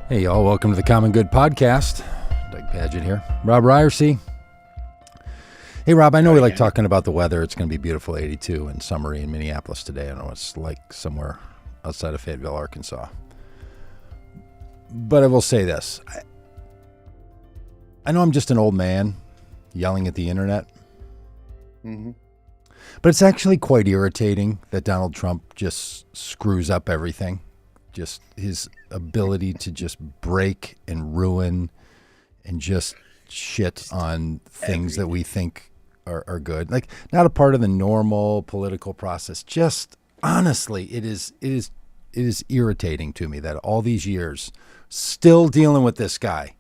Hey, y'all. Welcome to the Common Good Podcast. Doug Padgett here. Rob Ryersey. Hey, Rob, I know we like talking about the weather. It's going to be beautiful, 82 and summery in Minneapolis today. I don't know what it's like somewhere outside of Fayetteville, Arkansas. But I will say this. I know I'm just an old man yelling at the internet. Mm-hmm. But it's actually quite irritating that Donald Trump just screws up everything. Just his ability to just break and ruin and just shit on things that we think are good. Like, not a part of the normal political process. Just honestly, it is irritating to me that all these years still dealing with this guy.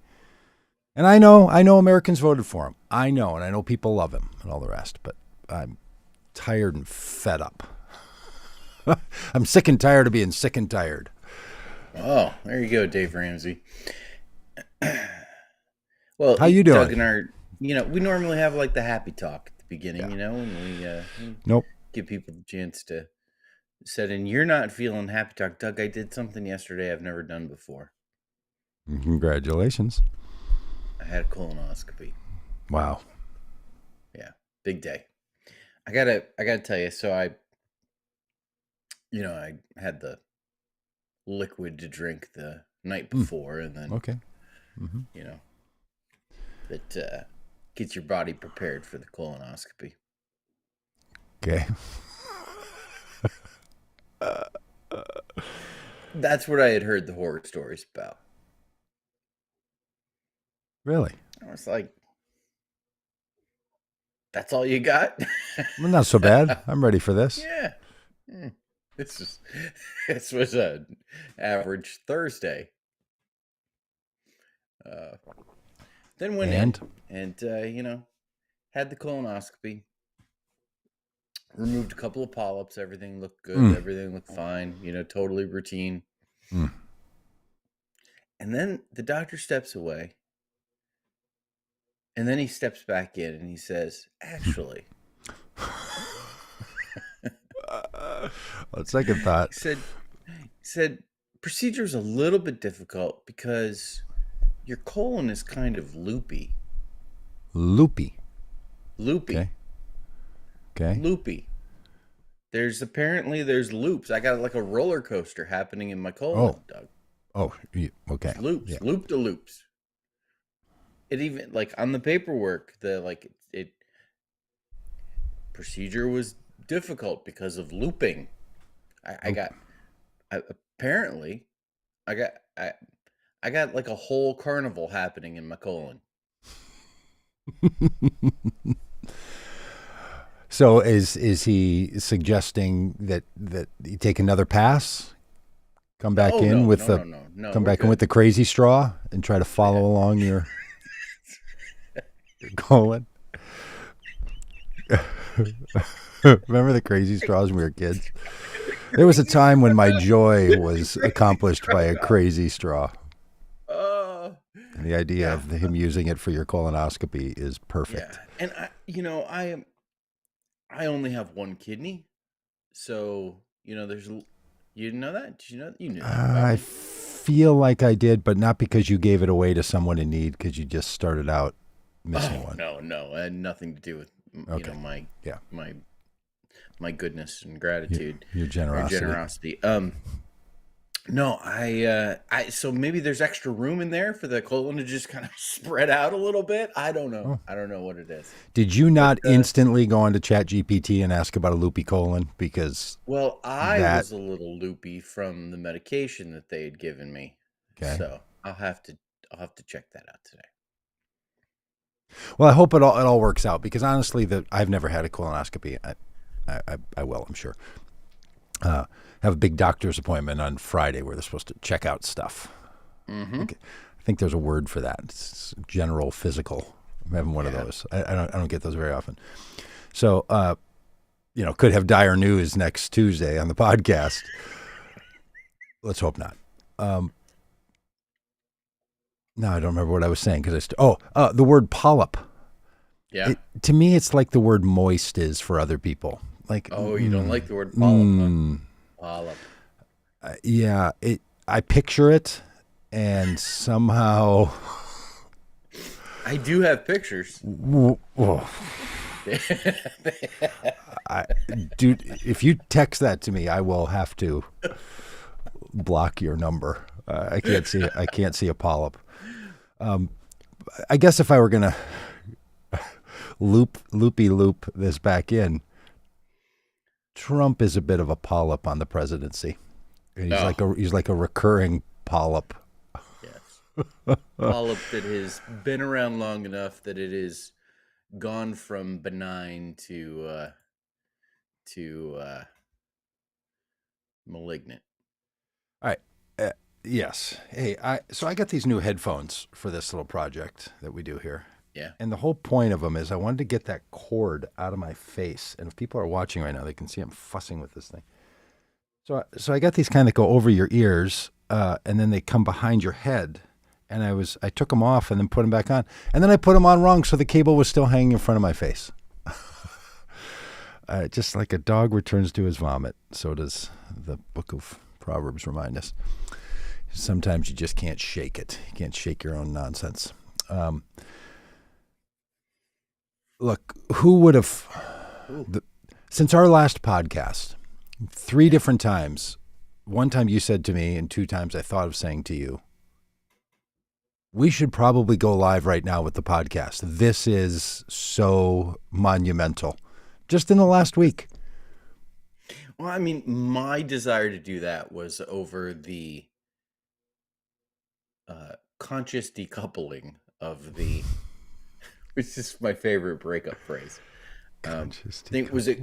And I know Americans voted for him. I know people love him and all the rest, but I'm tired and fed up. I'm sick and tired of being sick and tired. Oh, there you go, Dave Ramsey. Well, how you doing? Doug and we normally have like the happy talk at the beginning, and we give people the chance to set in. You're not feeling happy talk, Doug. I did something yesterday I've never done before. Congratulations. I had a colonoscopy. Wow. Yeah, big day. I gotta tell you. So I had the liquid to drink the night before, and then that gets your body prepared for the colonoscopy. Okay. That's what I had heard the horror stories about. Really? I was like, that's all you got? Well, not so bad. I'm ready for this. Yeah. This was an average Thursday. Then went in and had the colonoscopy. Removed a couple of polyps. Everything looked good. Everything looked fine. Totally routine. And then the doctor steps away. And then he steps back in and he says, actually... On second thought, said procedure's a little bit difficult because your colon is kind of loopy. Loopy. Okay. Loopy. There's loops. I got like a roller coaster happening in my colon, Doug. Oh, okay. There's loops, loop to loops. It even like on the paperwork, it procedure was difficult because of looping. I got like a whole carnival happening in my colon. So is he suggesting that you take another pass, come back in with the crazy straw and try to follow along your colon? Remember the crazy straws when we were kids? There was a time when my joy was accomplished by a crazy straw. And the idea of him using it for your colonoscopy is perfect. Yeah. And I only have one kidney. So, there's, you didn't know that? Did you know? You knew that. I feel like I did, but not because you gave it away to someone in need, because you just started out missing one. No. It had nothing to do with, my goodness and gratitude. Your generosity. No, so maybe there's extra room in there for the colon to just kind of spread out a little bit. I don't know. I don't know what it is. Did you not instantly go onto ChatGPT and ask about a loopy colon? Because I was a little loopy from the medication that they had given me. Okay. So I'll have to check that out today. Well, I hope it all works out, because honestly, I've never had a colonoscopy. I will, I'm sure. Have a big doctor's appointment on Friday where they're supposed to check out stuff. Mm-hmm. I think there's a word for that. It's general physical. I'm having one of those. I don't get those very often. So, could have dire news next Tuesday on the podcast. Let's hope not. No, I don't remember what I was saying because the word polyp. Yeah. To me, it's like the word moist is for other people. Like, you don't like the word polyp? Polyp. Yeah, I picture it and somehow I do have pictures. Dude, if you text that to me, I will have to block your number. I can't see a polyp. I guess if I were gonna loop this back in, Trump is a bit of a polyp on the presidency. He's like a recurring polyp. Yes, polyp that has been around long enough that it is gone from benign to malignant. All right. Yes. Hey, so I got these new headphones for this little project that we do here. Yeah. And the whole point of them is I wanted to get that cord out of my face. And if people are watching right now, they can see I'm fussing with this thing. So I got these kind that go over your ears, and then they come behind your head. And I took them off and then put them back on. And then I put them on wrong, so the cable was still hanging in front of my face. Just like a dog returns to his vomit, so does the book of Proverbs remind us. Sometimes you just can't shake it. You can't shake your own nonsense. Look, who would have, since our last podcast, 3 different times, one time you said to me and 2 times I thought of saying to you, we should probably go live right now with the podcast. This is so monumental. Just in the last week. Well, I mean, my desire to do that was over the conscious decoupling of the, which is my favorite breakup phrase. Was it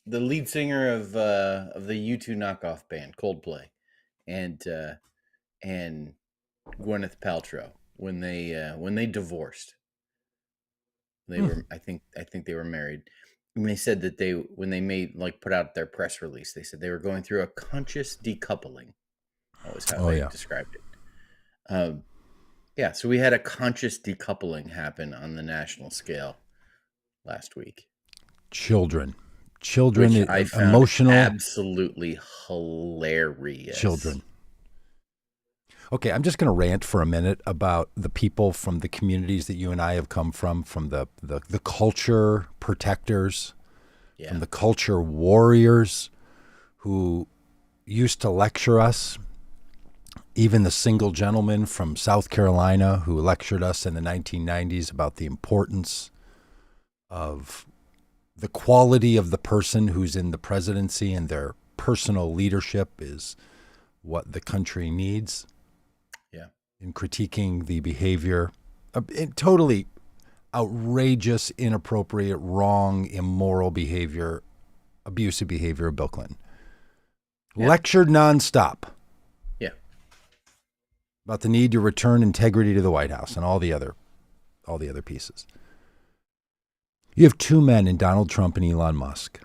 the lead singer of the U2 knockoff band Coldplay, and Gwyneth Paltrow when they divorced. They were, I think they were married. And they said that when they put out their press release, they said they were going through a conscious decoupling. That was how they described it. So we had a conscious decoupling happen on the national scale last week. Children, which I found emotional, absolutely hilarious. Children. Okay, I'm just going to rant for a minute about the people from the communities that you and I have come from the culture protectors, from the culture warriors who used to lecture us. Even the single gentleman from South Carolina who lectured us in the 1990s about the importance of the quality of the person who's in the presidency and their personal leadership is what the country needs. In critiquing the behavior, totally outrageous, inappropriate, wrong, immoral behavior, abusive behavior of Bill Clinton. Lectured nonstop. About the need to return integrity to the White House and all the other pieces. You have 2 men in Donald Trump and Elon Musk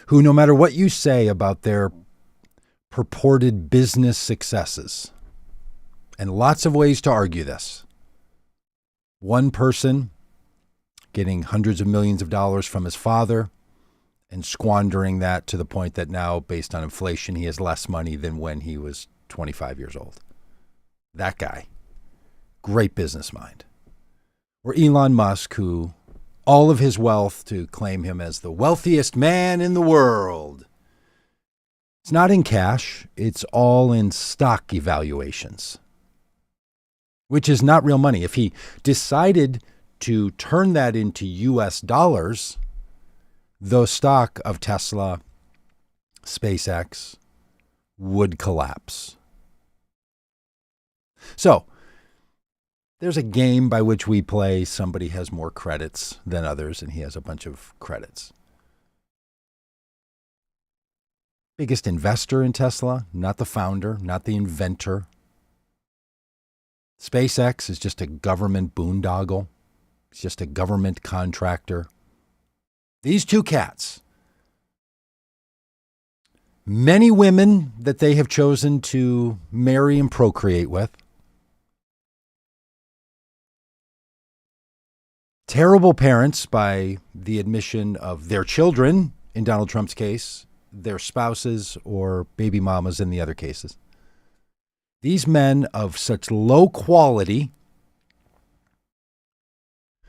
who, no matter what you say about their purported business successes, and lots of ways to argue this. One person getting hundreds of millions of dollars from his father and squandering that to the point that now, based on inflation, he has less money than when he was 25 years old. That guy, great business mind. Or Elon Musk, who all of his wealth to claim him as the wealthiest man in the world. It's not in cash. It's all in stock evaluations, which is not real money. If he decided to turn that into U.S. dollars, the stock of Tesla, SpaceX would collapse. So there's a game by which we play. Somebody has more credits than others, and he has a bunch of credits. Biggest investor in Tesla, not the founder, not the inventor. SpaceX is just a government boondoggle. It's just a government contractor. These 2 cats, many women that they have chosen to marry and procreate with, terrible parents by the admission of their children, in Donald Trump's case, their spouses or baby mamas in the other cases. These men of such low quality,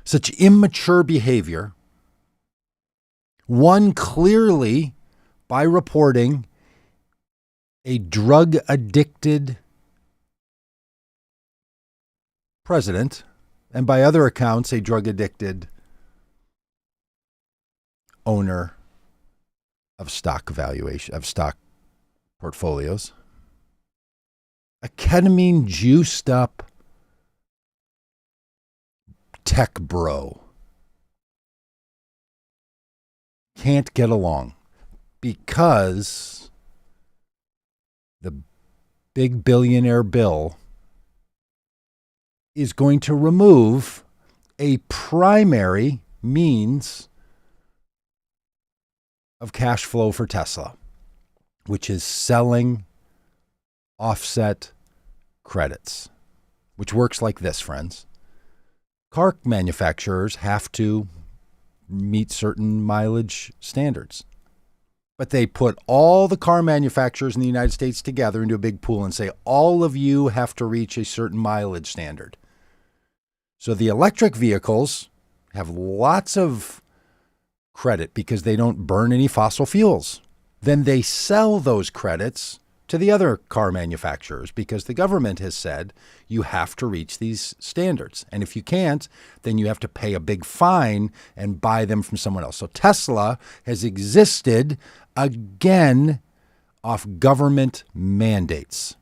such immature behavior, one clearly by reporting a drug-addicted president, and by other accounts, a drug-addicted owner of stock portfolios. A ketamine juiced up tech bro can't get along because the big billionaire bill is going to remove a primary means of cash flow for Tesla, which is selling offset credits, which works like this, friends. Car manufacturers have to meet certain mileage standards, but they put all the car manufacturers in the United States together into a big pool and say, all of you have to reach a certain mileage standard. So the electric vehicles have lots of credit because they don't burn any fossil fuels. Then they sell those credits to the other car manufacturers because the government has said you have to reach these standards. And if you can't, then you have to pay a big fine and buy them from someone else. So Tesla has existed again off government mandates,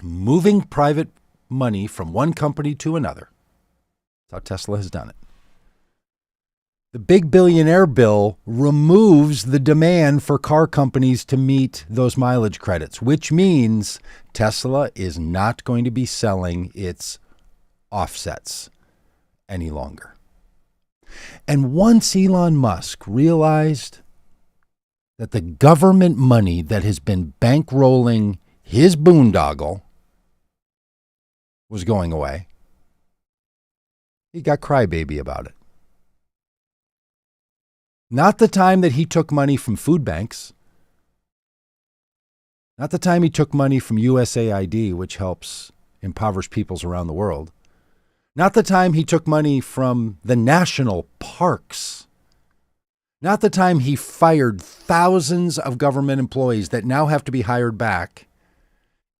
moving private money from one company to another. That's how Tesla has done it. The big billionaire bill removes the demand for car companies to meet those mileage credits, which means Tesla is not going to be selling its offsets any longer. And once Elon Musk realized that the government money that has been bankrolling his boondoggle was going away, he got crybaby about it. Not the time that he took money from food banks. Not the time he took money from USAID, which helps impoverished peoples around the world. Not the time he took money from the national parks. Not the time he fired thousands of government employees that now have to be hired back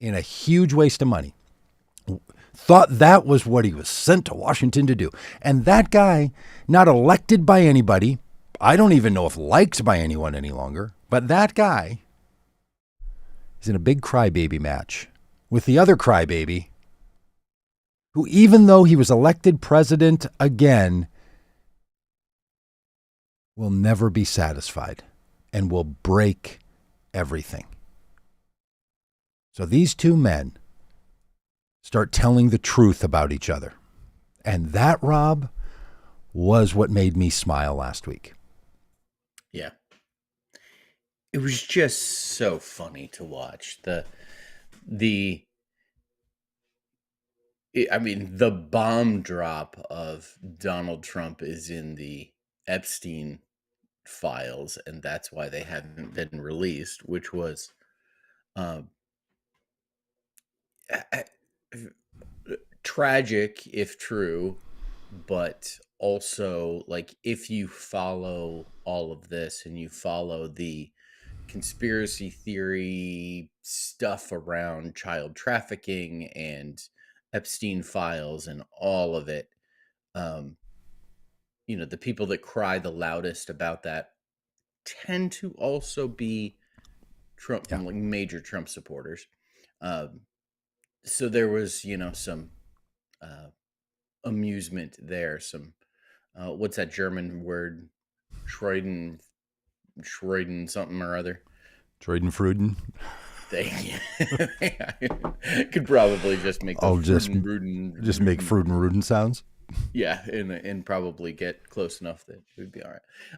in a huge waste of money. Thought that was what he was sent to Washington to do. And that guy, not elected by anybody, I don't even know if liked by anyone any longer, but that guy is in a big crybaby match with the other crybaby who, even though he was elected president again, will never be satisfied and will break everything. So these two men start telling the truth about each other. And that, Rob, was what made me smile last week. Yeah. It was just so funny to watch. The bomb drop of Donald Trump is in the Epstein files, and that's why they haven't been released, which was tragic if true, but also, like, if you follow all of this and you follow the conspiracy theory stuff around child trafficking and Epstein files and all of it, the people that cry the loudest about that tend to also be Trump, like major Trump supporters. So there was, some amusement there. Some, what's that German word? Schreuden something or other. Fruden. Could probably just make those just make Fruden sounds. Yeah, and probably get close enough that it would be all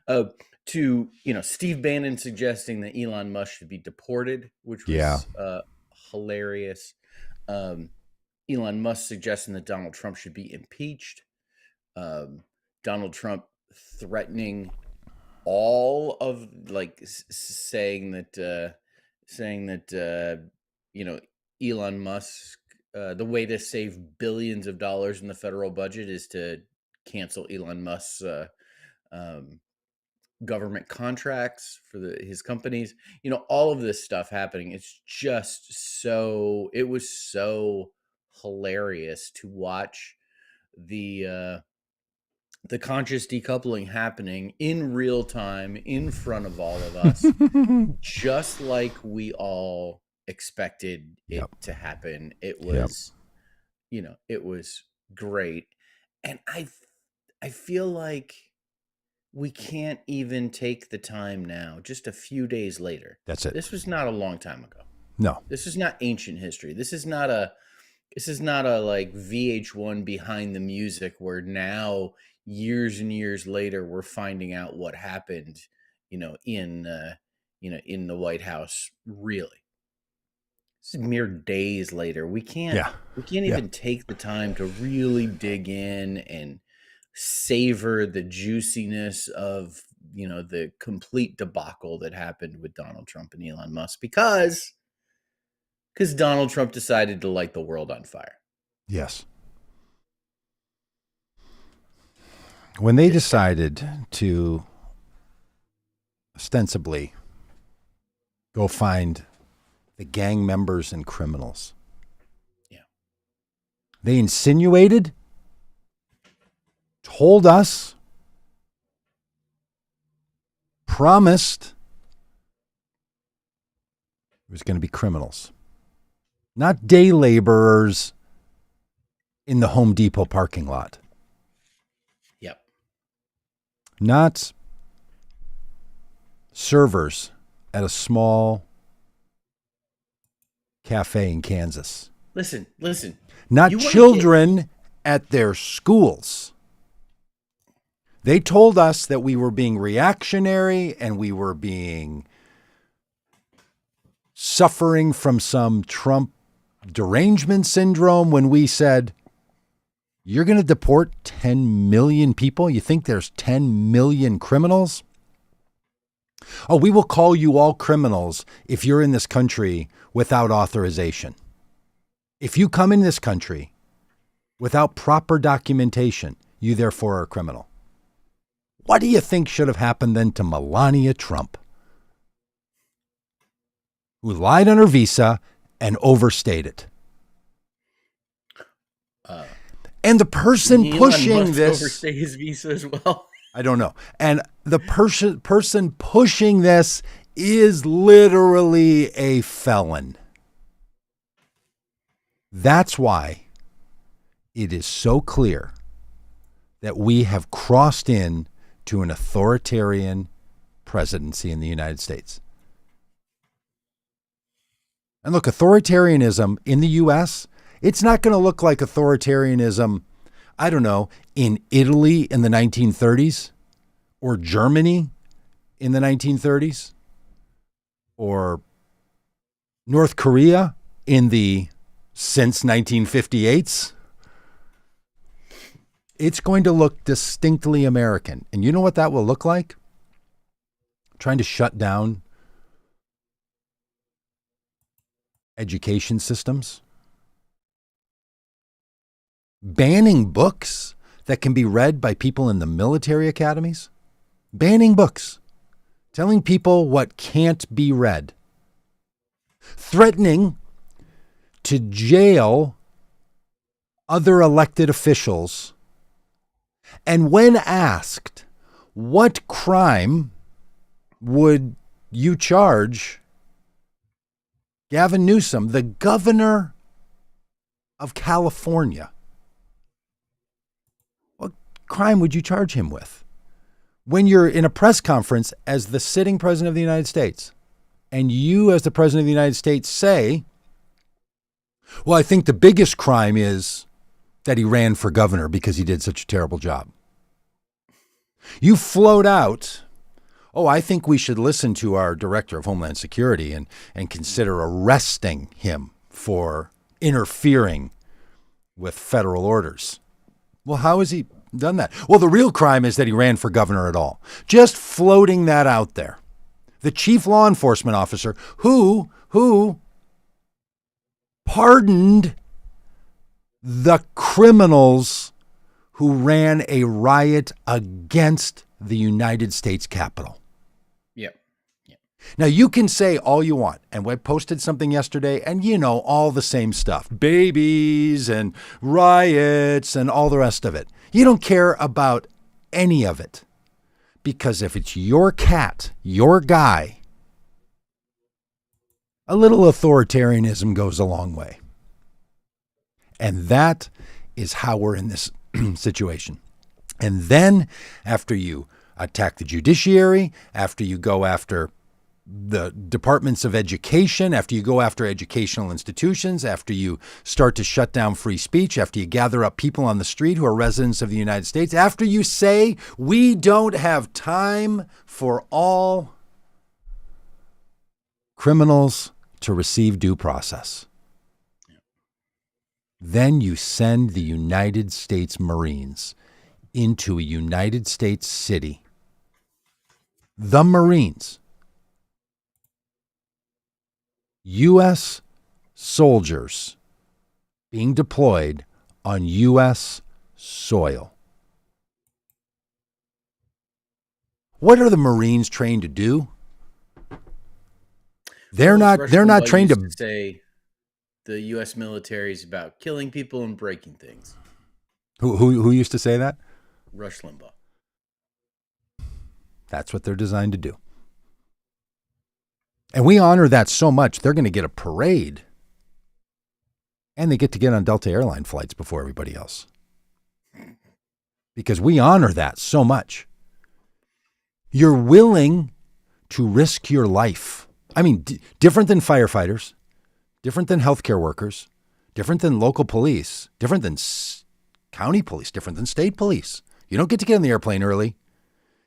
right. To Steve Bannon suggesting that Elon Musk should be deported, which was hilarious. Elon Musk suggesting that Donald Trump should be impeached. Donald Trump threatening all of like saying that Elon Musk, the way to save billions of dollars in the federal budget is to cancel Elon Musk's um, government contracts for his companies. All of this stuff happening. It's just it was so hilarious to watch the conscious decoupling happening in real time in front of all of us, just like we all expected it to happen. It was, it was great. And I feel like we can't even take the time now, just a few days later. That's it. This was not a long time ago. No. This is not ancient history. This is not a like VH1 behind the music where now years and years later we're finding out what happened, in the White House. Really, it's mere days later. We can't even take the time to really dig in and savor the juiciness of the complete debacle that happened with Donald Trump and Elon Musk because Donald Trump decided to light the world on fire. Yes. When they decided to ostensibly go find the gang members and criminals, they insinuated, told us, promised it was going to be criminals. Not day laborers in the Home Depot parking lot. Yep. Not servers at a small cafe in Kansas. Listen. Not children at their schools. They told us that we were being reactionary and we were suffering from some Trump derangement syndrome when we said, you're going to deport 10 million people? You think there's 10 million criminals? Oh, we will call you all criminals if you're in this country without authorization. If you come in this country without proper documentation, you therefore are a criminal. What do you think should have happened then to Melania Trump, who lied on her visa and overstayed it? And the person pushing this overstay his visa as well. I don't know. And the person pushing this is literally a felon. That's why it is so clear that we have crossed in to an authoritarian presidency in the United States. And look, authoritarianism in the U.S., it's not going to look like authoritarianism, I don't know, in Italy in the 1930s or Germany in the 1930s or North Korea in the since 1958s. It's going to look distinctly American. And you know what that will look like? Trying to shut down education systems. Banning books that can be read by people in the military academies. Banning books. Telling people what can't be read. Threatening to jail other elected officials. And when asked, what crime would you charge Gavin Newsom, the governor of California? What crime would you charge him with? When you're in a press conference as the sitting president of the United States, and you as the president of the United States say, well, I think the biggest crime is that he ran for governor because he did such a terrible job. You float out, oh, I think we should listen to our director of Homeland Security and consider arresting him for interfering with federal orders. Well, how is he done that. Well, the real crime is that he ran for governor at all. Just floating that out there. The chief law enforcement officer who pardoned the criminals who ran a riot against the United States Capitol. Yep. Now, you can say all you want, and I posted something yesterday, and all the same stuff. Babies and riots and all the rest of it. You don't care about any of it. Because if it's your cat, your guy, a little authoritarianism goes a long way. And that is how we're in this situation. And then after you attack the judiciary, after you go after the departments of education, after you go after educational institutions, after you start to shut down free speech, after you gather up people on the street who are residents of the United States, after you say we don't have time for all criminals to receive due process, then you send the United States Marines into a United States city. The Marines. U.S. soldiers being deployed on U.S. soil. What are the Marines trained to do? They're not trained to say the U.S. military is about killing people and breaking things. Who used to say that? Rush Limbaugh. That's what they're designed to do. And we honor that so much, they're going to get a parade. And they get to get on Delta Airline flights before everybody else. Because we honor that so much. You're willing to risk your life. I mean, different than firefighters, different than healthcare workers, different than local police, different than county police, different than state police. You don't get to get on the airplane early.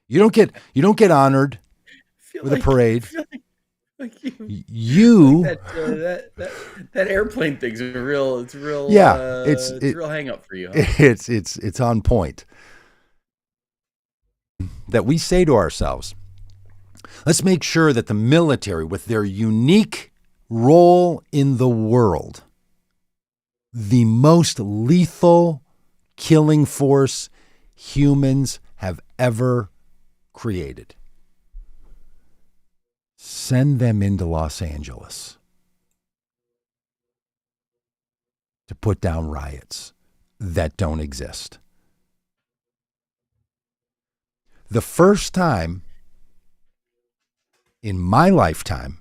You don't get honored with a parade. That airplane thing's it's real hang up for you. Huh? It's on point. That we say to ourselves, let's make sure that the military, with their unique role in the world, the most lethal killing force humans have ever created, send them into Los Angeles to put down riots that don't exist. The first time in my lifetime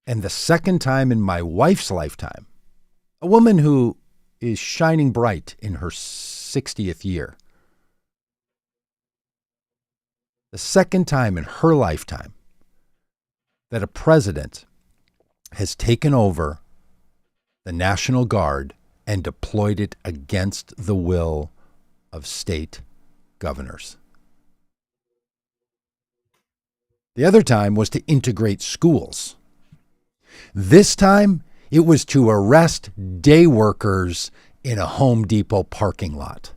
and the second time in my wife's lifetime, a woman who is shining bright in her 60th year, the second time in her lifetime that a president has taken over the National Guard and deployed it against the will of state governors. The other time was to integrate schools. This time, it was to arrest day workers in a Home Depot parking lot.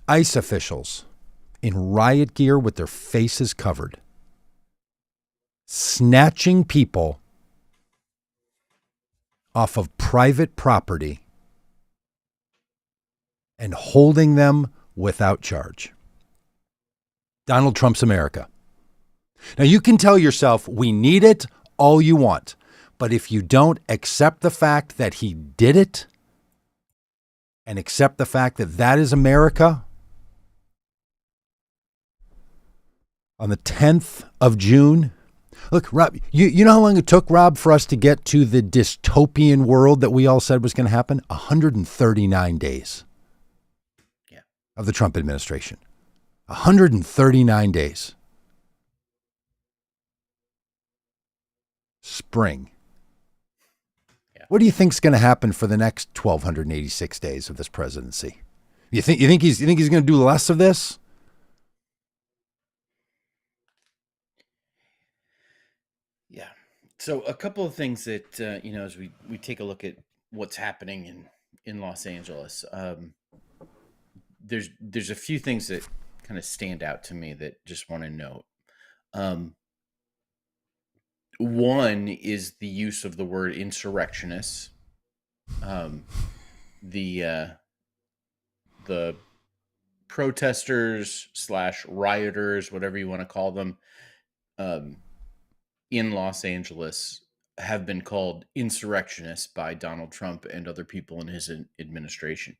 ICE officials in riot gear with their faces covered, snatching people off of private property and holding them without charge. Donald Trump's America. Now, you can tell yourself, we need it all you want. But if you don't accept the fact that he did it and accept the fact that that is America, on the 10th of June, look, Rob, you know how long it took, Rob, for us to get to the dystopian world that we all said was going to happen? 139 days of the Trump administration. 139 days. Spring. Yeah. What do you think's going to happen for the next 1,286 days of this presidency? You think he's going to do less of this? Yeah. So a couple of things that as we take a look at what's happening in Los Angeles, there's a few things that kind of stand out to me that just want to note. Um, One is the use of the word insurrectionists. Um, the protesters slash rioters, whatever you want to call them, um, in Los Angeles have been called insurrectionists by Donald Trump and other people in his administration.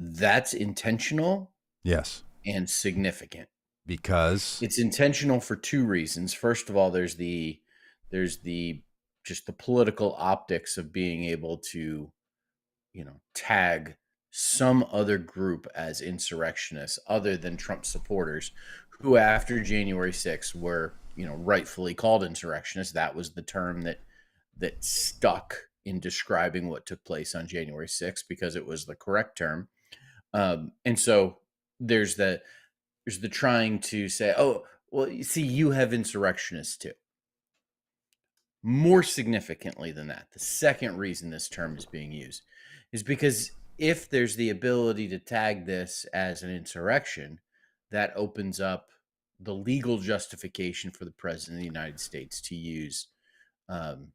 That's intentional Yes. and significant. Because It's intentional for two reasons. First of all, there's the just the political optics of being able to, tag some other group as insurrectionists other than Trump supporters who after January 6th were, rightfully called insurrectionists. That was the term that stuck in describing what took place on January 6th because it was the correct term. And so there's the trying to say, oh, well, you see, you have insurrectionists too. More significantly than that, the second reason this term is being used is because if there's the ability to tag this as an insurrection, that opens up the legal justification for the president of the United States to use um,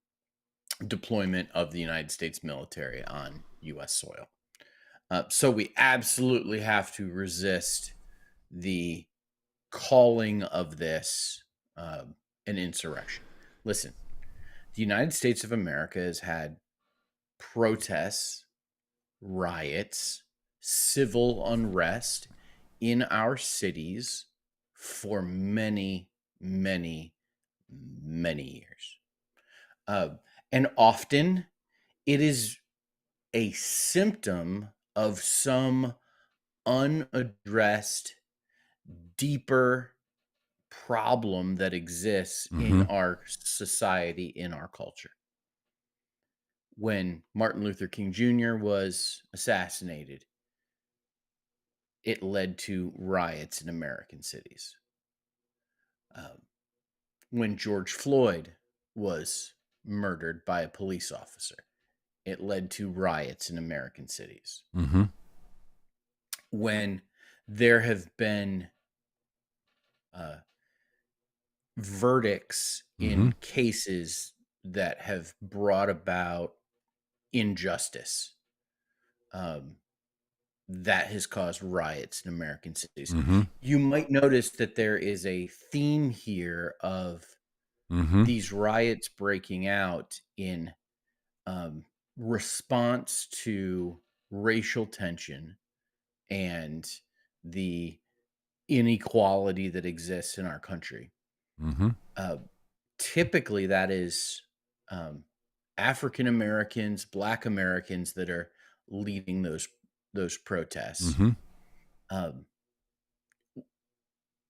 deployment of the United States military on U.S. soil. So we absolutely have to resist the calling of this an insurrection. Listen, the United States of America has had protests, riots, civil unrest in our cities for many, many, many years. Uh, and often it is a symptom of some unaddressed, deeper problem that exists in our society, in our culture. When Martin Luther King Jr. was assassinated, it led to riots in American cities. When George Floyd was murdered by a police officer, it led to riots in American cities. When there have been verdicts in cases that have brought about injustice, that has caused riots in American cities. You might notice that there is a theme here of these riots breaking out in response to racial tension and the inequality that exists in our country. Typically, that is African Americans, Black Americans that are leading those protests.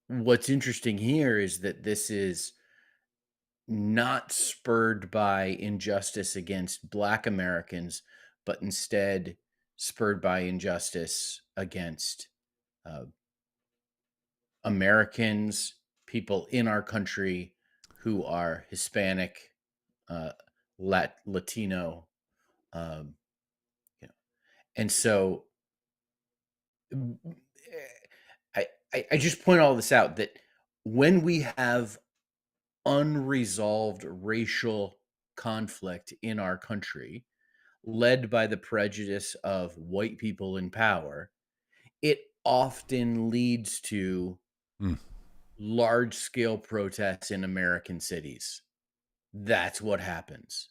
What's interesting here is that this is not spurred by injustice against Black Americans, but instead spurred by injustice against Americans, people in our country who are Hispanic, Latino, and so I just point all this out that when we have unresolved racial conflict in our country, led by the prejudice of white people in power, it often leads to large-scale protests in American cities. That's what happens.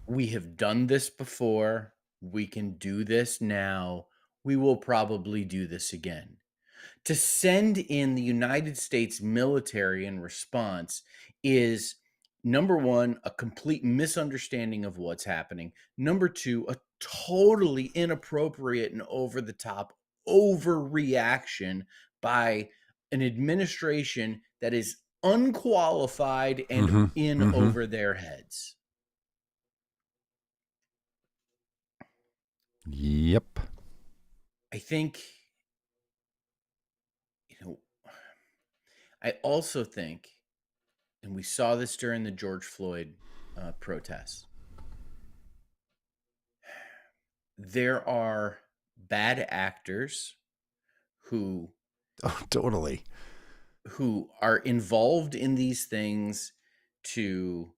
We have done this before. We can do this now. We will probably do this again. To send in the United States military in response is, number one, a complete misunderstanding of what's happening. Number two, a totally inappropriate and over-the-top overreaction by an administration that is unqualified and in over their heads. Yep. I think, I also think and we saw this during the George Floyd protests. There are bad actors who totally who are involved in these things to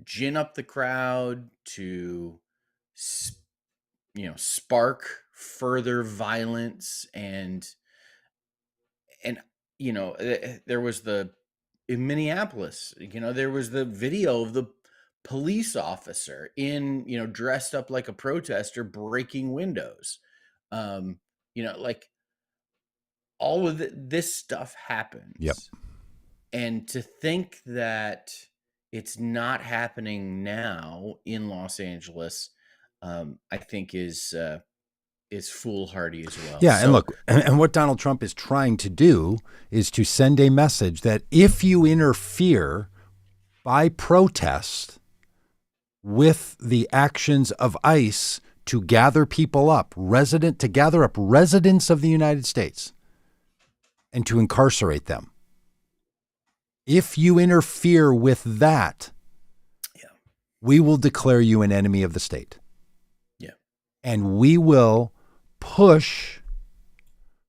gin up the crowd, to spark further violence, and there was in Minneapolis, there was the video of the police officer dressed up like a protester breaking windows. Like all of this stuff happens. Yep. And to think that it's not happening now in Los Angeles, I think is foolhardy as well. Yeah, and look, and what Donald Trump is trying to do is to send a message that if you interfere by protest with the actions of ICE to gather people up, gather up residents of the United States and to incarcerate them, if you interfere with that, we will declare you an enemy of the state. Yeah. And we will push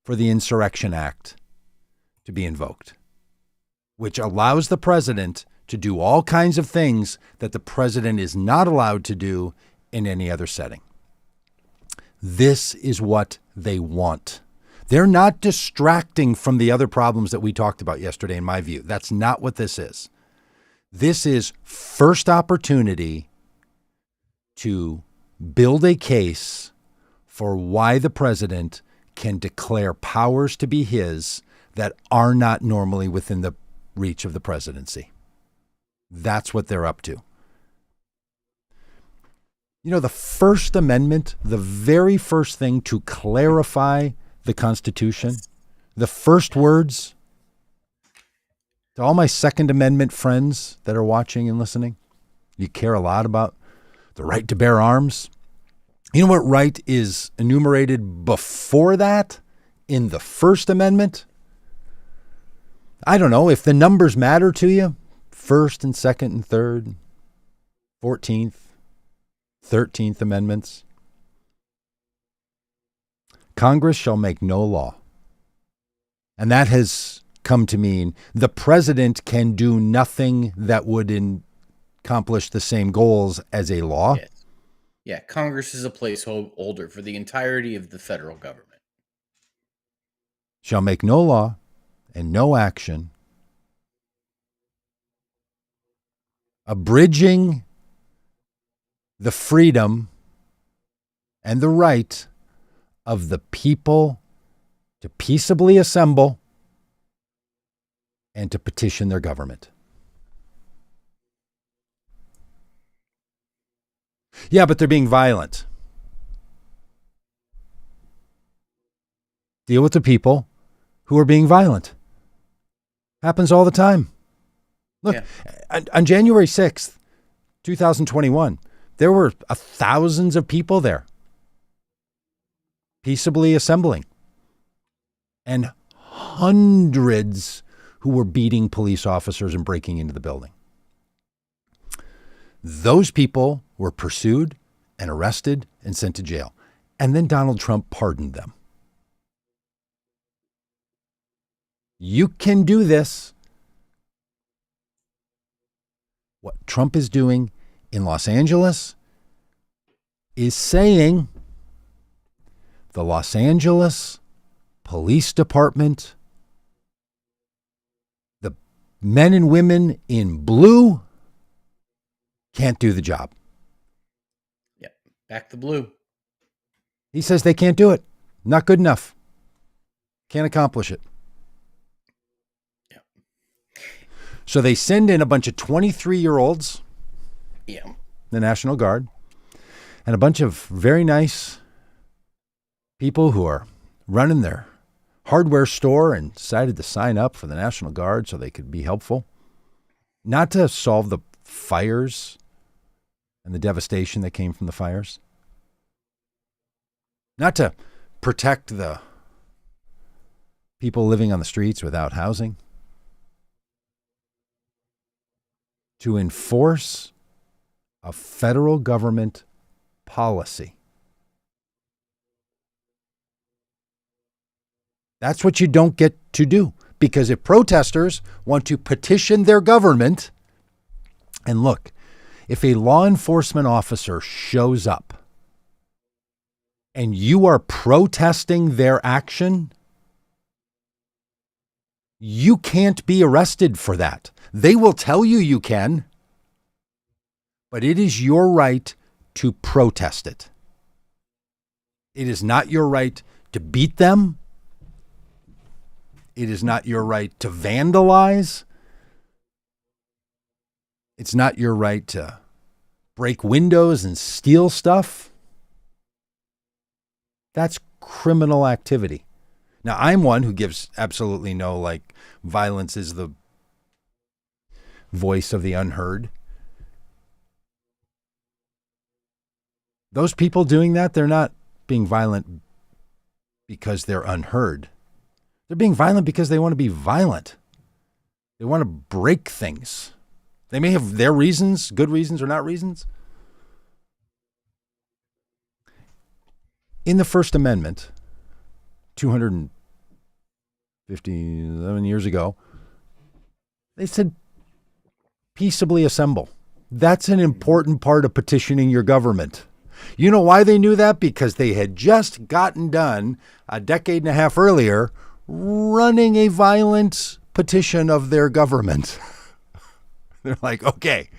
for the Insurrection Act to be invoked, which allows the president to do all kinds of things that the president is not allowed to do in any other setting. This is what they want. They're not distracting from the other problems that we talked about yesterday, in my view. That's not what this is. This is first opportunity to build a case for why the president can declare powers to be his that are not normally within the reach of the presidency. That's what they're up to. The First Amendment, the very first thing to clarify the Constitution, the first words to all my Second Amendment friends that are watching and listening, you care a lot about the right to bear arms. You know what right is enumerated before that in the First Amendment? I don't know if the numbers matter to you. First and Second and Third, 14th, 13th Amendments. Congress shall make no law. And that has come to mean the president can do nothing that would accomplish the same goals as a law. Yes. Yeah, Congress is a placeholder for the entirety of the federal government. Shall make no law and no action abridging the freedom and the right of the people to peaceably assemble and to petition their government. Yeah, but they're being violent. Deal with the people who are being violent. Happens all the time. Look, on January 6th, 2021, there were thousands of people there peaceably assembling, and hundreds who were beating police officers and breaking into the building. Those people were pursued and arrested and sent to jail. And then Donald Trump pardoned them. You can do this. What Trump is doing in Los Angeles is saying the Los Angeles Police Department, the men and women in blue, can't do the job. Yep. Back the blue. He says they can't do it. Not good enough. Can't accomplish it. Yep. So they send in a bunch of 23-year-olds, yeah, the National Guard, and a bunch of very nice people who are running their hardware store and decided to sign up for the National Guard so they could be helpful. Not to solve the fires and the devastation that came from the fires. Not to protect the people living on the streets without housing. to enforce a federal government policy. That's what you don't get to do. Because if protesters want to petition their government, and look, if a law enforcement officer shows up and you are protesting their action, you can't be arrested for that. They will tell you you can, but it is your right to protest it. It is not your right to beat them. It is not your right to vandalize. It's not your right to break windows and steal stuff. That's criminal activity. Now, I'm one who gives absolutely no, violence is the voice of the unheard. Those people doing that, they're not being violent because they're unheard. They're being violent because they want to be violent. They want to break things. They may have their reasons, good reasons or not reasons. In the First Amendment, 257 years ago, they said peaceably assemble. That's an important part of petitioning your government. You know why they knew that? Because they had just gotten done a decade and a half earlier running a violent petition of their government. They're like, okay,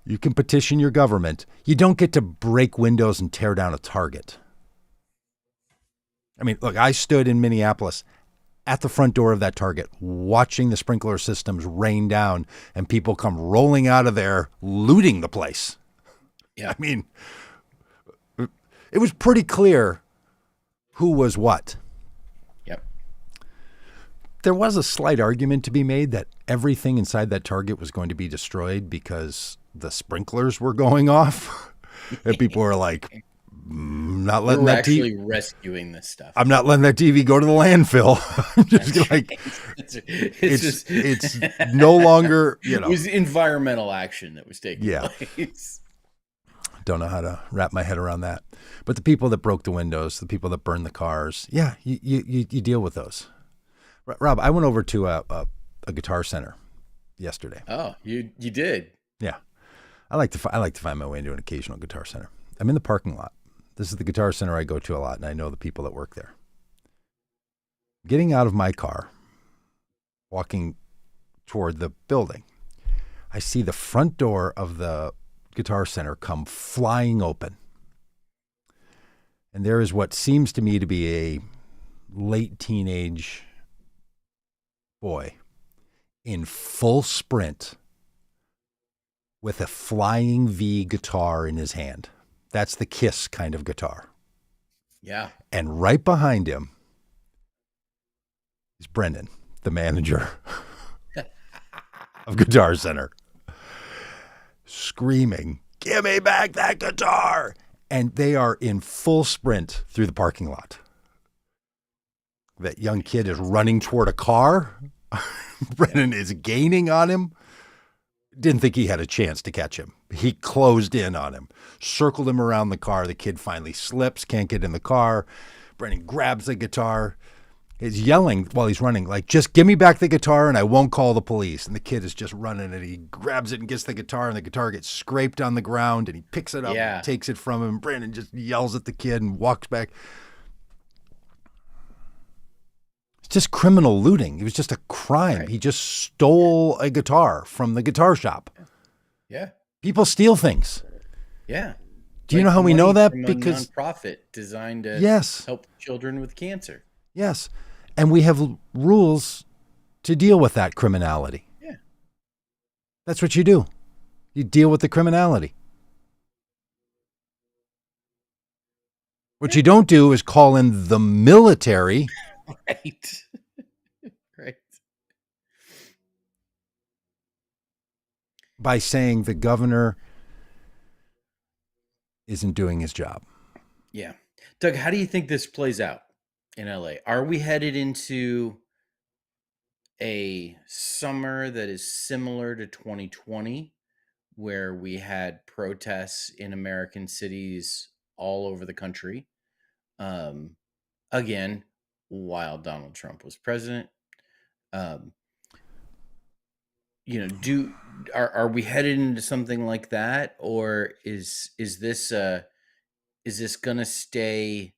you can petition your government. You don't get to break windows and tear down a Target. I mean, look, I stood in Minneapolis at the front door of that Target watching the sprinkler systems rain down and people come rolling out of there looting the place. Yeah, I mean, it was pretty clear who was what. Yep. There was a slight argument to be made that everything inside that Target was going to be destroyed because the sprinklers were going off. And people were like, not letting We're that actually rescuing this stuff. I'm not letting that TV go to the landfill. I'm just like, it's no longer, It was environmental action that was taking place. Don't know how to wrap my head around that. But the people that broke the windows, the people that burned the cars, you deal with those. Rob, I went over to a Guitar Center yesterday. Oh, you did? Yeah. I like to find my way into an occasional Guitar Center. I'm in the parking lot. This is the Guitar Center I go to a lot, and I know the people that work there. Getting out of my car, walking toward the building, I see the front door of the Guitar Center come flying open. And there is what seems to me to be a late teenage boy in full sprint with a flying V guitar in his hand. That's the Kiss kind of guitar. Yeah. And right behind him is Brendan, the manager of Guitar Center, screaming, "Give me back that guitar!" And they are in full sprint through the parking lot. That young kid is running toward a car. Brendan is gaining on him. Didn't think he had a chance to catch him. He closed in on him, circled him around the car. The kid finally slips, can't get in the car. Brendan grabs the guitar. He's yelling while he's running, like, "Just give me back the guitar and I won't call the police." And the kid is just running and he grabs it and gets the guitar and the guitar gets scraped on the ground and he picks it up and takes it from him. Brendan just yells at the kid and walks back. It's just criminal looting. It was just a crime. Right. He just stole a guitar from the guitar shop. Yeah. People steal things. Yeah. Do you know how we know that? Because a nonprofit designed to help children with cancer. Yes. And we have rules to deal with that criminality. Yeah. That's what you do. You deal with the criminality. What you don't do is call in the military. Right. Right. By saying the governor isn't doing his job. Yeah. Doug, how do you think this plays out in LA? Are we headed into a summer that is similar to 2020, where we had protests in American cities all over the country. Again, while Donald Trump was president. Um, are we headed into something like that, or is this gonna stay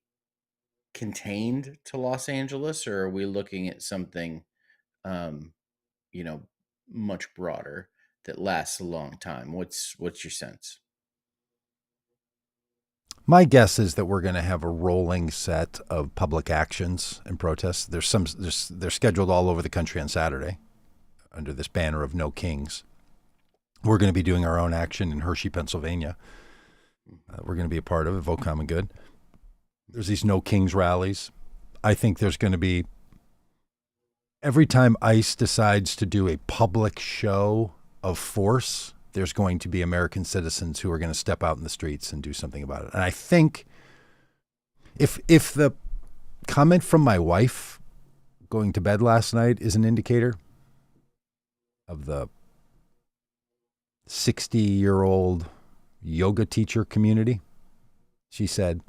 contained to Los Angeles, or are we looking at something um, you know, much broader that lasts a long time? What's your sense? My guess is that we're going to have a rolling set of public actions and protests. They're scheduled all over the country on Saturday under this banner of No Kings. We're going to be doing our own action in Hershey, Pennsylvania. We're going to be a part of it, Vote Common Good. There's these No Kings rallies. I think there's going to be, every time ICE decides to do a public show of force, there's going to be American citizens who are going to step out in the streets and do something about it. And I think if the comment from my wife going to bed last night is an indicator of the 60-year-old yoga teacher community, she said,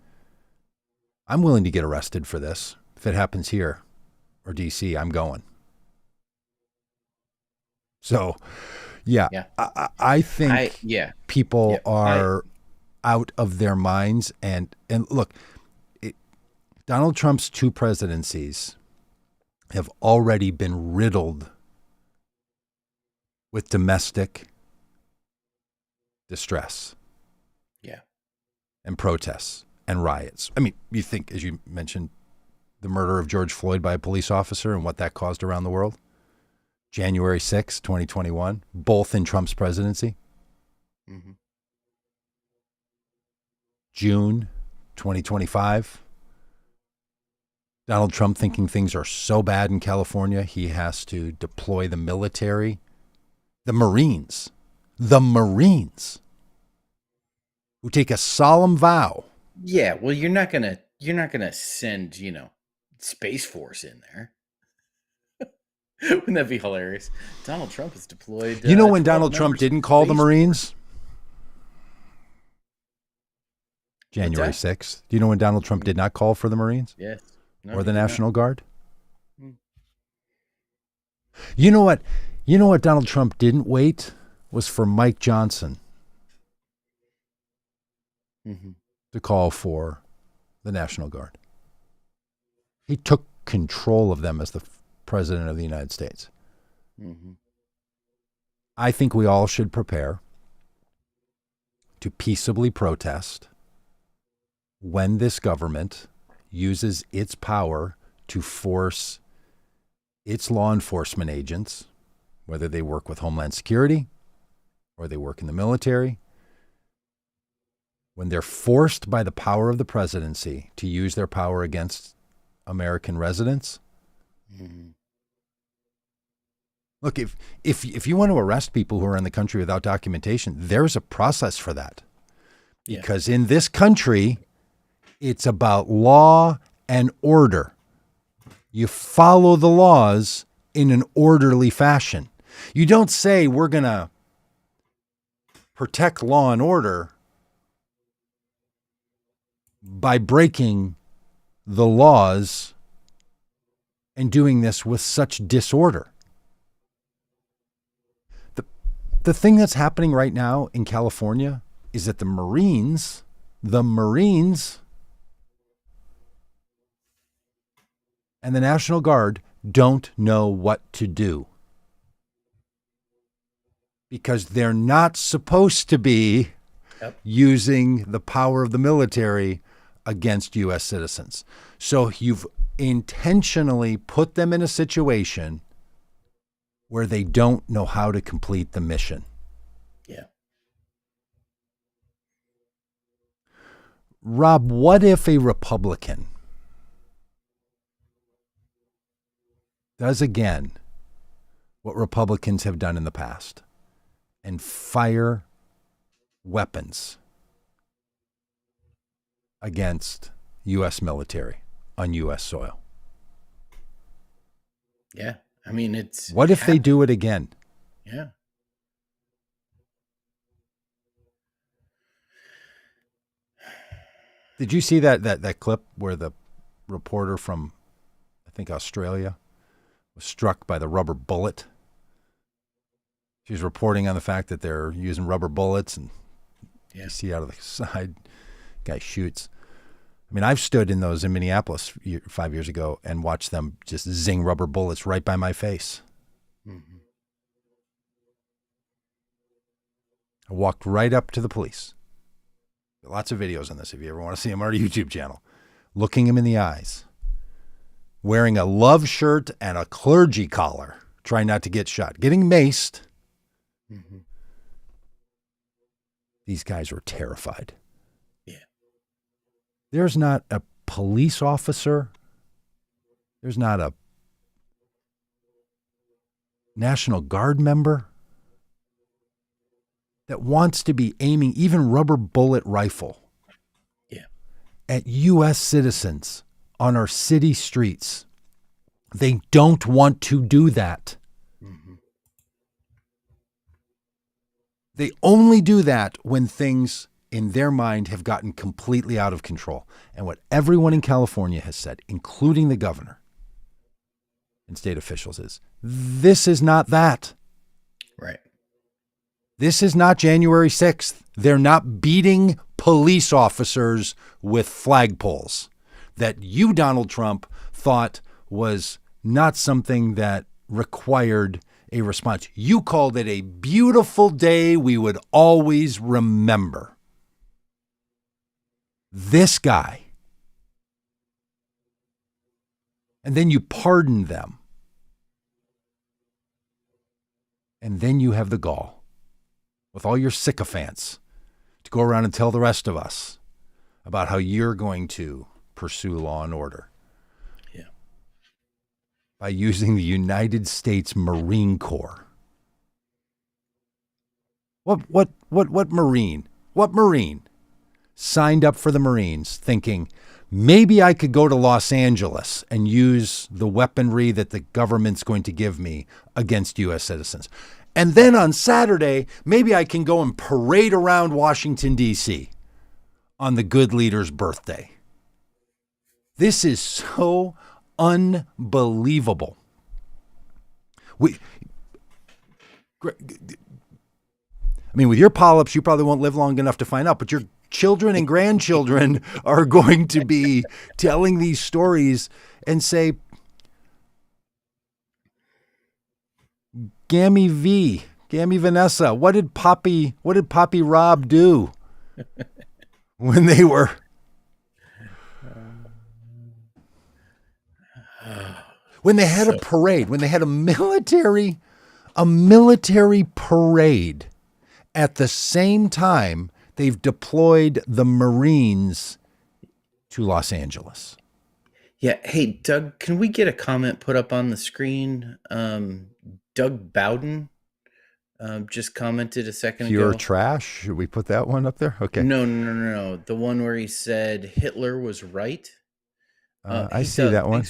I'm willing to get arrested for this. If it happens here or DC, I'm going. So, yeah. I think people are out of their minds. And look, Donald Trump's 2 presidencies have already been riddled with domestic distress. Yeah. And protests and riots. I mean, you think, as you mentioned, the murder of George Floyd by a police officer and what that caused around the world. January 6, 2021, both in Trump's presidency. Mm-hmm. June 2025, Donald Trump thinking things are so bad in California, he has to deploy the military, the Marines, who take a solemn vow. Yeah, well, you're not gonna send, Space Force in there. Wouldn't that be hilarious? Donald Trump is deployed. You know when Donald Trump didn't call the Marines? January 6th. Do you know when Donald Trump did not call for the Marines? Yes. No, or the National Guard? You know what? You know what Donald Trump didn't wait was for Mike Johnson to call for the National Guard. He took control of them as the President of the United States. I think we all should prepare to peaceably protest when this government uses its power to force its law enforcement agents, whether they work with Homeland Security or they work in the military, when they're forced by the power of the presidency to use their power against American residents. Look, if you want to arrest people who are in the country without documentation, there's a process for that. Because in this country, it's about law and order. You follow the laws in an orderly fashion. You don't say we're going to protect law and order by breaking the laws and doing this with such disorder. The thing that's happening right now in California is that the Marines and the National Guard don't know what to do. Because they're not supposed to be using the power of the military against U.S. citizens. So you've intentionally put them in a situation where they don't know how to complete the mission. Yeah. Rob, what if a Republican does again what Republicans have done in the past and fire weapons against U.S. military on U.S. soil? Yeah, I mean, it's what if they do it again? Yeah. Did you see that clip where the reporter from, I think, Australia was struck by the rubber bullet? She was reporting on the fact that they're using rubber bullets, and you see out of the side, guy shoots. I mean, I've stood in those in Minneapolis 5 years ago and watched them just zing rubber bullets right by my face. Mm-hmm. I walked right up to the police. Lots of videos on this if you ever want to see them on our YouTube channel. Looking him in the eyes. Wearing a love shirt and a clergy collar. Trying not to get shot. Getting maced. Mm-hmm. These guys were terrified. Yeah. There's not a police officer. There's not a National Guard member that wants to be aiming even rubber bullet rifle at U.S. citizens on our city streets. They don't want to do that. Mm-hmm. They only do that when things in their mind have gotten completely out of control. And what everyone in California has said, including the governor and state officials, is this is not that. Right. This is not January 6th. They're not beating police officers with flagpoles that you, Donald Trump, thought was not something that required a response. You called it a beautiful day we would always remember. This guy. And then you pardon them. And then you have the gall, with all your sycophants, to go around and tell the rest of us about how you're going to pursue law and order. Yeah. By using the United States Marine Corps. What Marine? What Marine signed up for the Marines thinking, maybe I could go to Los Angeles and use the weaponry that the government's going to give me against U.S. citizens. And then on Saturday, maybe I can go and parade around Washington, D.C. on the good leader's birthday. This is so unbelievable. With your polyps, you probably won't live long enough to find out, but your children and grandchildren are going to be telling these stories and say, Gammy Vanessa, what did Poppy Rob do when they were when they had a parade, when they had a military parade at the same time they've deployed the Marines to Los Angeles. Yeah. Hey, Doug, can we get a comment put up on the screen? Doug Bowden just commented a second ago. Pure trash. Should we put that one up there? Okay. No. The one where he said Hitler was right. I see Doug, that one.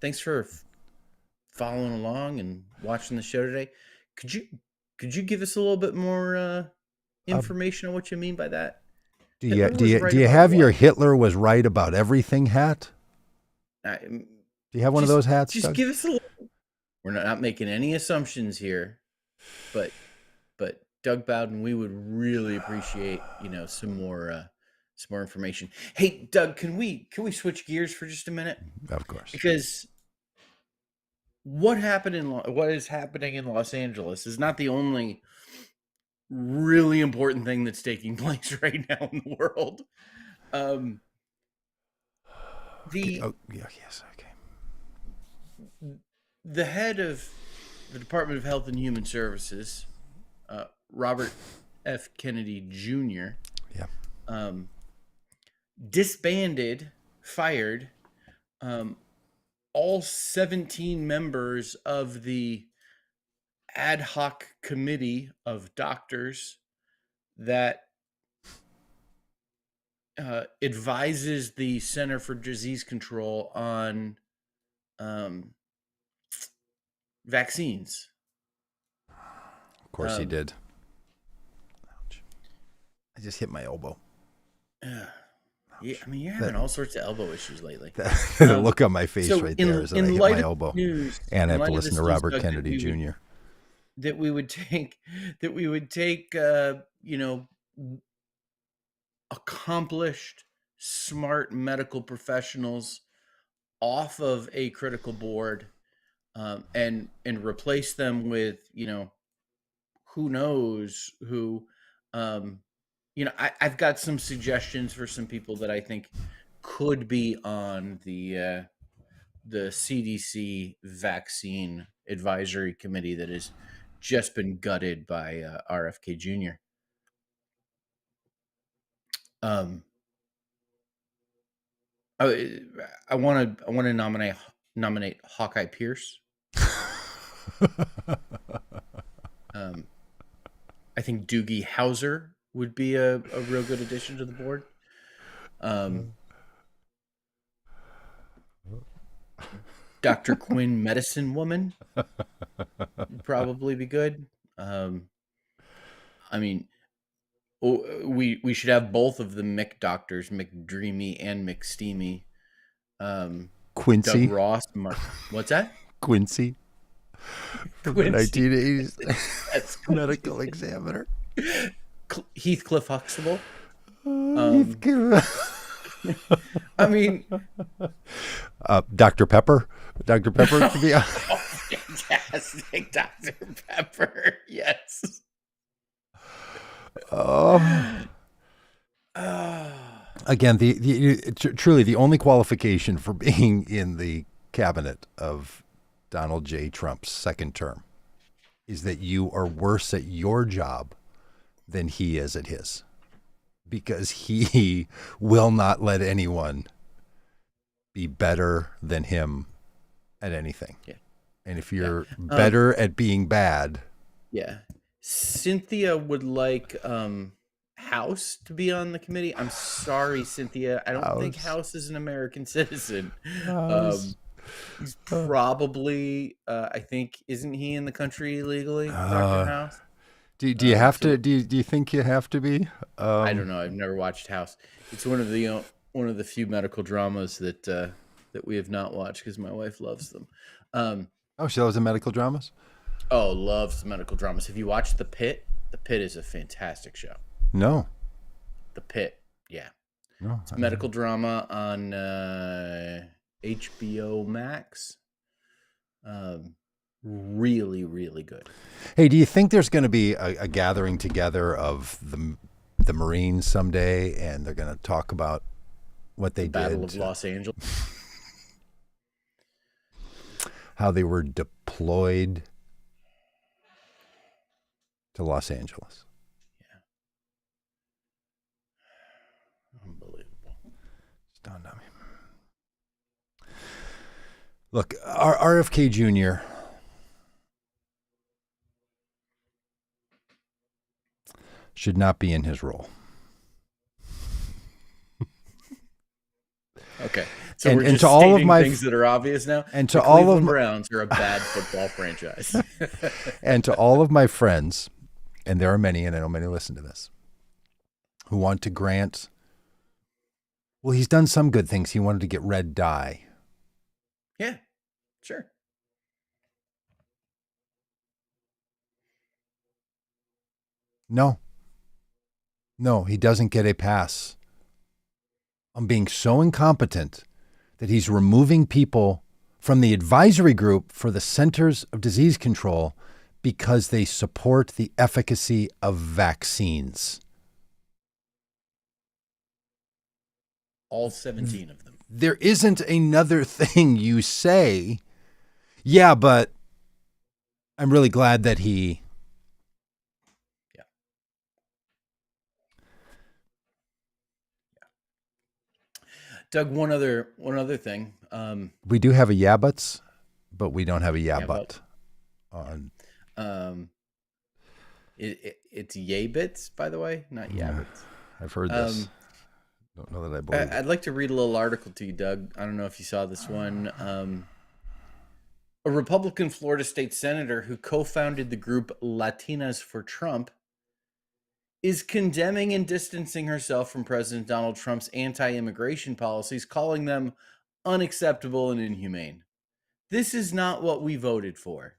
Thanks for following along and watching the show today. Could you give us a little bit more information on what you mean by that? Do you have your Hitler was right about everything hat? Do you have one of those hats? Just Doug? Give us a little. We're not making any assumptions here, but Doug Bowden, we would really appreciate some more information. Hey, Doug, can we switch gears for just a minute? Of course. Because what is happening in Los Angeles is not the only really important thing that's taking place right now in the world. Yes, okay. The head of the Department of Health and Human Services, Robert F. Kennedy Jr., fired all 17 members of the ad hoc committee of doctors that advises the Center for Disease Control on vaccines. Of course he did. Ouch. I just hit my elbow. Yeah, I mean, you're having all sorts of elbow issues lately. The look on my face right there is that I hit my elbow. News, and I have to listen to Robert Kennedy Jr. That we would take, accomplished, smart medical professionals off of a critical board, and replace them with, who knows who. I've got some suggestions for some people that I think could be on the CDC vaccine advisory committee that has just been gutted by RFK Jr. I want to nominate Hawkeye Pierce. I think Doogie Howser would be a real good addition to the board. Dr. Quinn, Medicine Woman, would probably be good. I mean, we should have both of the Mick doctors, McDreamy and McSteamy. Quincy. Doug Ross. What's that? Quincy. From the 1980s. That's medical examiner. Heathcliff Huxtable. I mean, Dr. Pepper. Dr. Pepper could be. Oh, fantastic, Dr. Pepper. Yes. Again, truly the only qualification for being in the cabinet of Donald J. Trump's second term is that you are worse at your job than he is at his, because he will not let anyone be better than him at anything. Yeah. And if you're better at being bad. Yeah. Cynthia would like House to be on the committee. I'm sorry, Cynthia. I don't think House is an American citizen. He's probably, I think, isn't he in the country legally, Dr. House? Do you have to? Do you think you have to be? I don't know. I've never watched House. It's one of the few medical dramas that we have not watched because my wife loves them. She loves the medical dramas? Oh, loves medical dramas. Have you watched The Pit? The Pit is a fantastic show. No. The Pit, yeah. No, it's a medical drama on HBO Max. Really, really good. Hey, do you think there's going to be a gathering together of the Marines someday, and they're going to talk about what they did? Battle of Los Angeles. How they were deployed to Los Angeles. Yeah. Unbelievable. It's dawned on me. Look, our RFK Jr. should not be in his role. Okay. So and, we're and just to all of my things that are obvious now. And to the all Cleveland of my Browns are a bad football franchise. And to all of my friends, and there are many, and I know many listen to this, who want to grant, well, he's done some good things. He wanted to get red dye. Yeah, sure. No, he doesn't get a pass on being so incompetent that he's removing people from the advisory group for the Centers of Disease Control because they support the efficacy of vaccines. All 17 of them. There isn't another thing you say. Yeah, but I'm really glad that he. Yeah. Doug, one other thing. We do have a yabbits, but we don't have a yabbut on. It's yabbits, by the way, not yabbits. I've heard this. Don't know that I believe I'd like to read a little article to you, Doug. I don't know if you saw this one. A Republican Florida state senator who co-founded the group Latinas for Trump is condemning and distancing herself from President Donald Trump's anti-immigration policies, calling them unacceptable and inhumane. This is not what we voted for.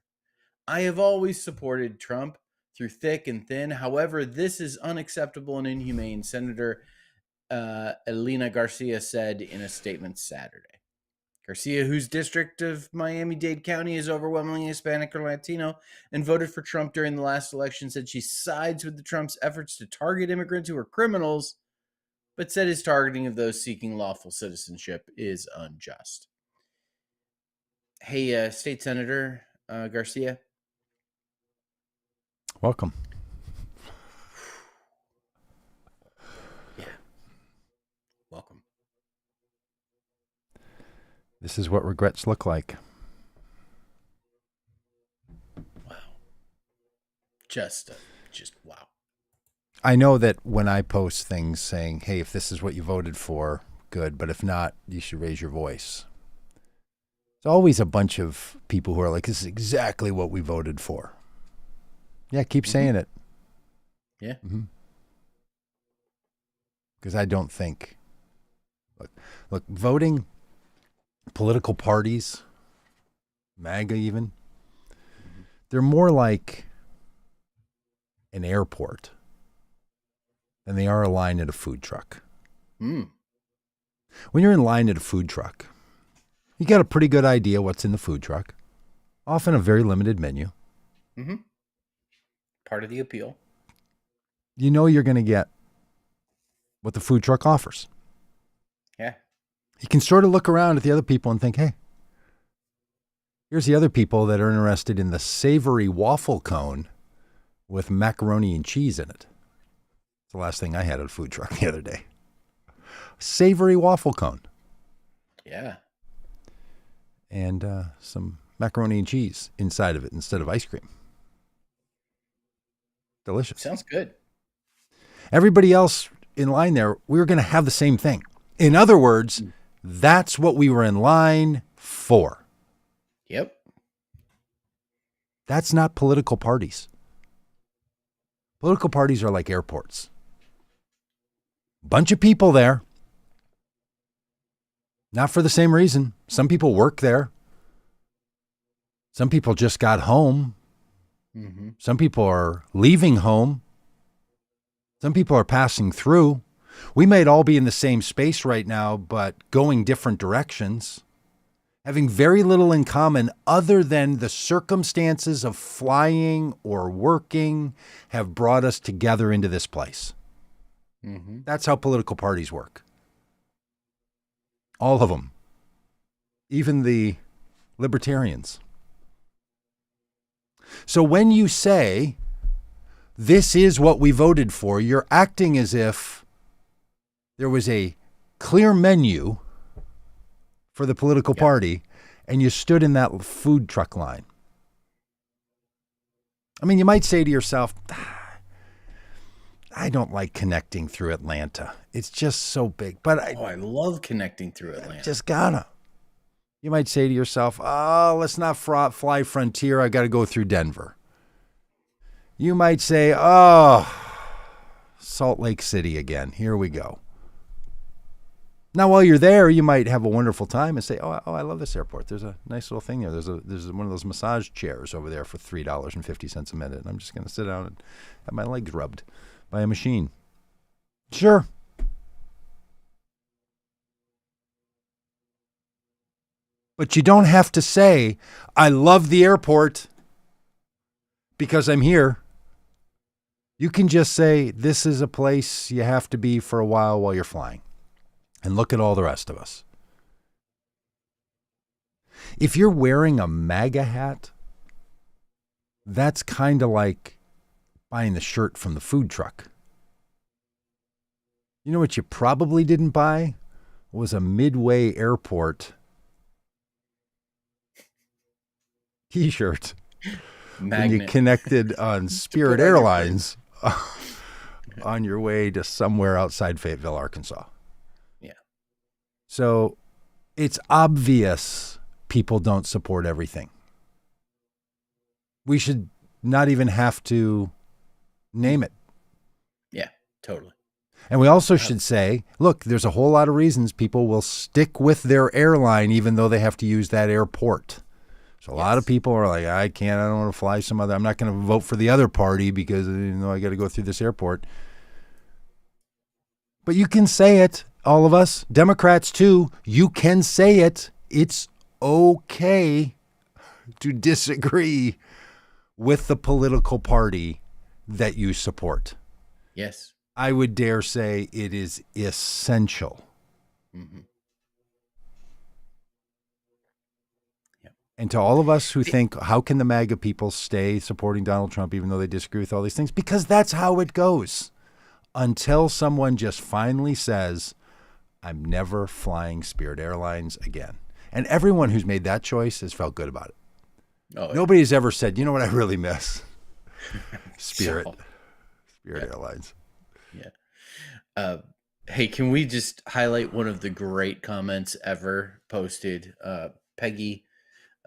I have always supported Trump through thick and thin. However, this is unacceptable and inhumane, Senator Elena Garcia said in a statement Saturday. Garcia, whose district of Miami-Dade County is overwhelmingly Hispanic or Latino and voted for Trump during the last election, said she sides with the Trump's efforts to target immigrants who are criminals, but said his targeting of those seeking lawful citizenship is unjust. Hey, State Senator Garcia. Welcome. Yeah. Welcome. This is what regrets look like. Wow. Just wow. I know that when I post things saying, hey, if this is what you voted for, good, but if not, you should raise your voice. There's always a bunch of people who are like, this is exactly what we voted for. Yeah, keep saying it. Yeah. Because I don't think, look, voting, political parties, MAGA even, they're more like an airport than they are a line at a food truck. When you're in line at a food truck, you got a pretty good idea what's in the food truck, often a very limited menu. Part of the appeal. You know you're going to get what the food truck offers. Yeah. You can sort of look around at the other people and think, hey, here's the other people that are interested in the savory waffle cone with macaroni and cheese in it. It's the last thing I had at a food truck the other day. Savory waffle cone. Yeah. And some macaroni and cheese inside of it instead of ice cream. Delicious. Sounds good. Everybody else in line there, we were going to have the same thing. In other words, that's what we were in line for. Yep. That's not political parties. Political parties are like airports. Bunch of people there. Not for the same reason. Some people work there. Some people just got home. Some people are leaving home. Some people are passing through. We might all be in the same space right now, but going different directions, having very little in common other than the circumstances of flying or working have brought us together into this place. That's how political parties work. All of them. Even the libertarians. So when you say, this is what we voted for, you're acting as if there was a clear menu for the political party and you stood in that food truck line. I mean, you might say to yourself, I don't like connecting through Atlanta. It's just so big. But I love connecting through Atlanta. Just gotta. You might say to yourself, oh, let's not fly Frontier. I got to go through Denver. You might say, oh, Salt Lake City again. Here we go. Now, while you're there, you might have a wonderful time and say, oh, I love this airport. There's a nice little thing there. There's one of those massage chairs over there for $3.50 a minute. And I'm just going to sit down and have my legs rubbed by a machine. Sure. But you don't have to say, I love the airport because I'm here. You can just say, this is a place you have to be for a while you're flying. And look at all the rest of us. If you're wearing a MAGA hat, that's kind of like buying the shirt from the food truck. You know what you probably didn't buy? Was a Midway Airport T-shirt. When you connected on Spirit Airlines on your way to somewhere outside Fayetteville, Arkansas. Yeah. So it's obvious people don't support everything. we should not even have to name it. Yeah, totally. And we also should say, look, there's a whole lot of reasons people will stick with their airline even though they have to use that airport. So a lot of people are like, I don't want to fly some other, I'm not going to vote for the other party because I got to go through this airport. But you can say it, all of us, Democrats too, you can say it. It's okay to disagree with the political party that you support. Yes. I would dare say it is essential. Mm-hmm. And to all of us who think, how can the MAGA people stay supporting Donald Trump even though they disagree with all these things? Because that's how it goes. Until someone just finally says, I'm never flying Spirit Airlines again. And everyone who's made that choice has felt good about it. Oh, yeah. Nobody's ever said, you know what I really miss? Spirit Airlines. Yeah. Hey, can we just highlight one of the great comments ever posted? Peggy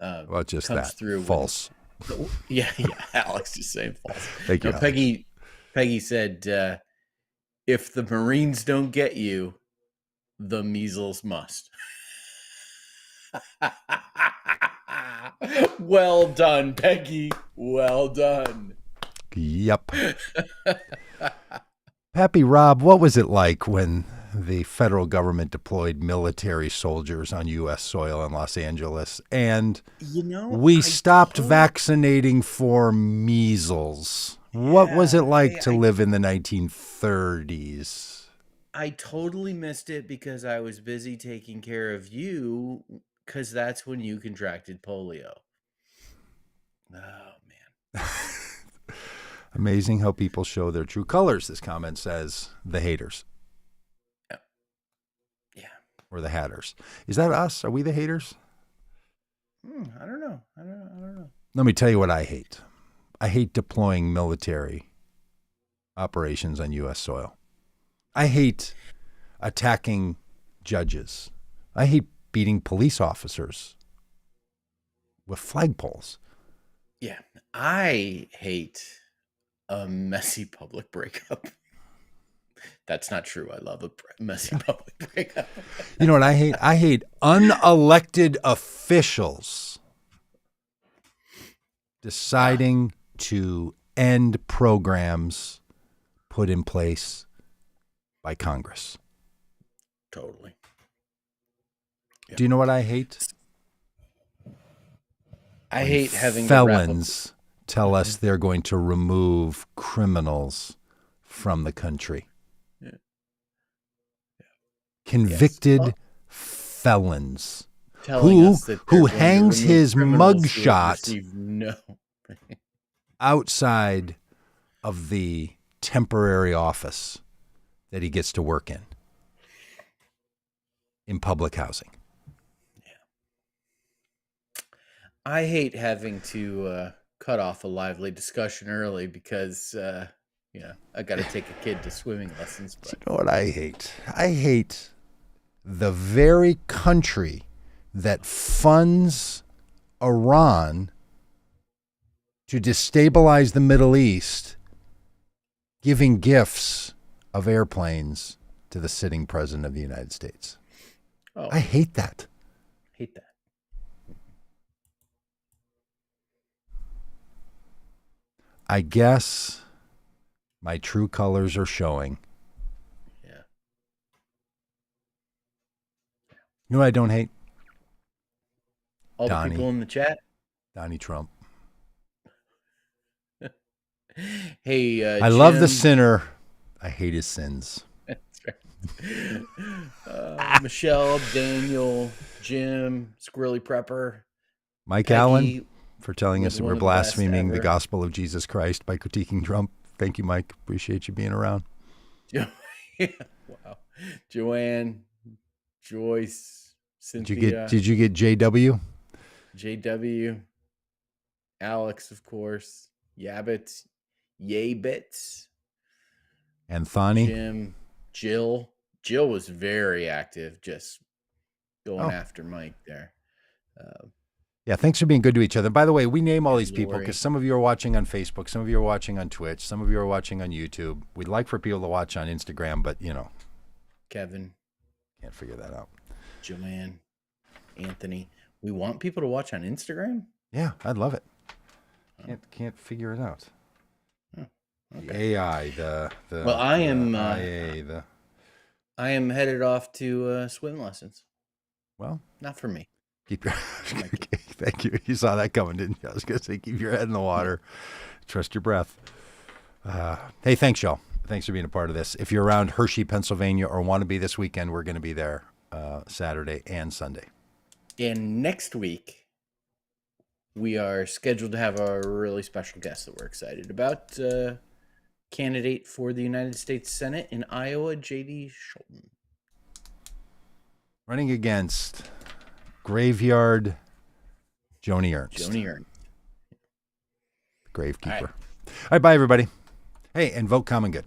well, just comes that. Through false. Yeah. Alex is saying false. Thank you. No, Peggy said, if the Marines don't get you, the measles must. Well done, Peggy. Well done. Yep. Pappy Rob, what was it like when the federal government deployed military soldiers on U.S. soil in Los Angeles and we stopped vaccinating for measles? What was it like to live in the 1930s? I totally missed it because I was busy taking care of you, because that's when you contracted polio. Oh, man. Amazing how people show their true colors, this comment says. The haters. Yeah. Or the hatters. Is that us? Are we the haters? I don't know. I don't know. Let me tell you what I hate. I hate deploying military operations on U.S. soil. I hate attacking judges. I hate beating police officers with flagpoles. Yeah. I hate a messy public breakup. That's not true. I love a messy public breakup. You know what I hate? I hate unelected officials deciding to end programs put in place by Congress. Totally. Yep. Do you know what I hate? I hate having felons tell us they're going to remove criminals from the country. Yeah. Convicted felons who hangs his mugshot outside of the temporary office that he gets to work in public housing. I hate having to cut off a lively discussion early because, I got to take a kid to swimming lessons. But. You know what I hate? I hate the very country that funds Iran to destabilize the Middle East, giving gifts of airplanes to the sitting president of the United States. Oh, I hate that. Hate that. I guess my true colors are showing. Yeah. You know what I don't hate? All the people in the chat? Donnie Trump. Hey, I love the sinner. I hate his sins. That's right. Michelle, Daniel, Jim, Squirrely Prepper. Mike Peggy, Allen. For telling us that we're blaspheming the gospel of Jesus Christ by critiquing Trump. Thank you, Mike. Appreciate you being around. Wow. Joanne, Joyce, Cynthia. Did you get JW? JW. Alex, of course. Yabbit. Yaybits. Anthony. Jim. Jill. Jill was very active, just going after Mike there. Yeah, thanks for being good to each other. By the way, we name all these people because some of you are watching on Facebook, some of you are watching on Twitch, some of you are watching on YouTube. We'd like for people to watch on Instagram, but, Kevin. Can't figure that out. Joanne. Anthony. We want people to watch on Instagram? Yeah, I'd love it. Can't figure it out. Oh, okay. The AI, well, I am headed off to swim lessons. Well, not for me. Keep your Thank you. You saw that coming, didn't you? I was going to say, keep your head in the water. Trust your breath. Hey, thanks, y'all. Thanks for being a part of this. If you're around Hershey, Pennsylvania, or want to be this weekend, we're going to be there Saturday and Sunday. And next week, we are scheduled to have a really special guest that we're excited about. Candidate for the United States Senate in Iowa, J.D. Scholten. Running against Graveyard Joni Ernst. Gravekeeper. All right, bye, everybody. Hey, and vote common good.